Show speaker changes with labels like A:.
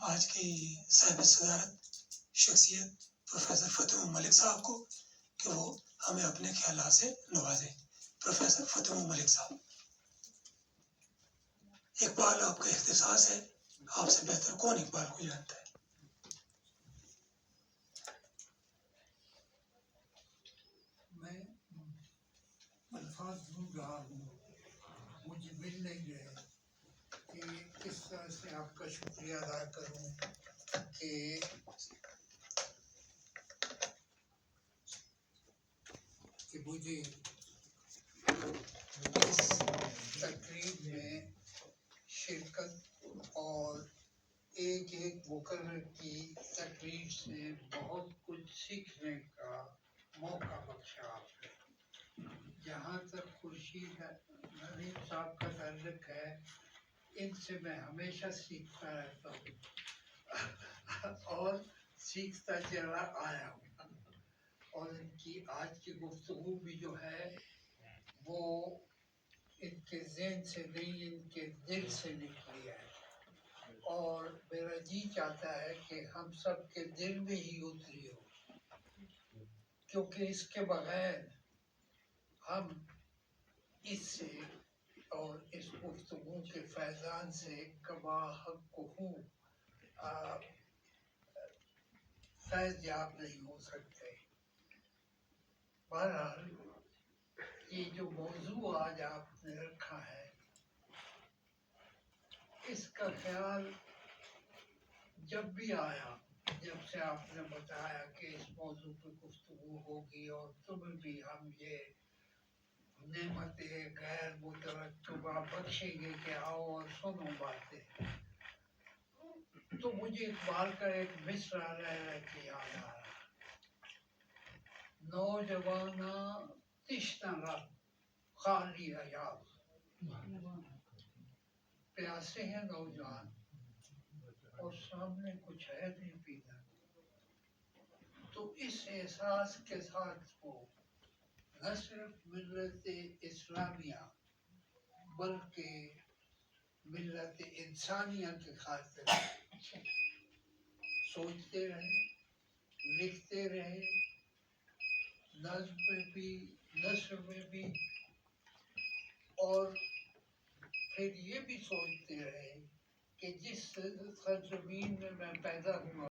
A: آج کی صاحب صدارت شخصیت پروفیسر فتح ملک صاحب کو کہ وہ ہمیں اپنے خیالات سے نوازیں. پروفیسر فتح ملک صاحب. اقبال آپ کا اختصاص ہے، آپ سے بہتر کون اقبال کو جانتا ہے؟
B: میں الفاظ ڈھونڈ رہا ہوں، مجھے مل نہیں رہے کہ کس طرح سے آپ کا شکریہ ادا کروں کہ مجھے اس تقریب میں شرکت اور ایک مقرر کی تقریر سے بہت کچھ سیکھنے کا موقع بخشا. جہاں تک خورشید نعیم صاحب کا تعلق ہے، ان سے میں ہمیشہ سیکھتا رہتا ہوں اور سیکھتا چلا آیا ہوں، اور ان کی آج کی گفتگو بھی جو ہے وہ ان کے ذہن سے نہیں، ان کے دل سے نکلی ہے، اور میرا جی چاہتا ہے کہ ہم سب کے دل میں ہی اتری ہو، کیونکہ اس کے بغیر ہم اس سے اور اس گفتگو کے فیضان سے کما حق کو فیض یاب نہیں ہو سکتے. بہرحال یہ جو موضوع آج آپ نے رکھا ہے، اس کا خیال جب بھی آیا، جب سے آپ نے بتایا کہ اس موضوع پہ گفتگو ہوگی اور تمہیں بھی ہم یہ نعمت غیر مترتبہ بخشیں گے کہ آؤ اور سنو باتیں، تو مجھے اقبال کا ایک مصرع رہ کے یاد آ رہا: نوجوانا تشنہ لب خالی ایاز، پیاسے ہیں نوجوان اور سامنے کچھ ہے نہیں پینا. تو اس احساس کے ساتھ وہ نہ صرف ملت اسلامیہ بلکہ ملت انسانیہ کی خاطر سوچتے رہے، لکھتے رہے، نظم میں بھی، نثر میں بھی، اور پھر یہ بھی سوچتے رہے کہ جس سرزمین میں میں پیدا ہوا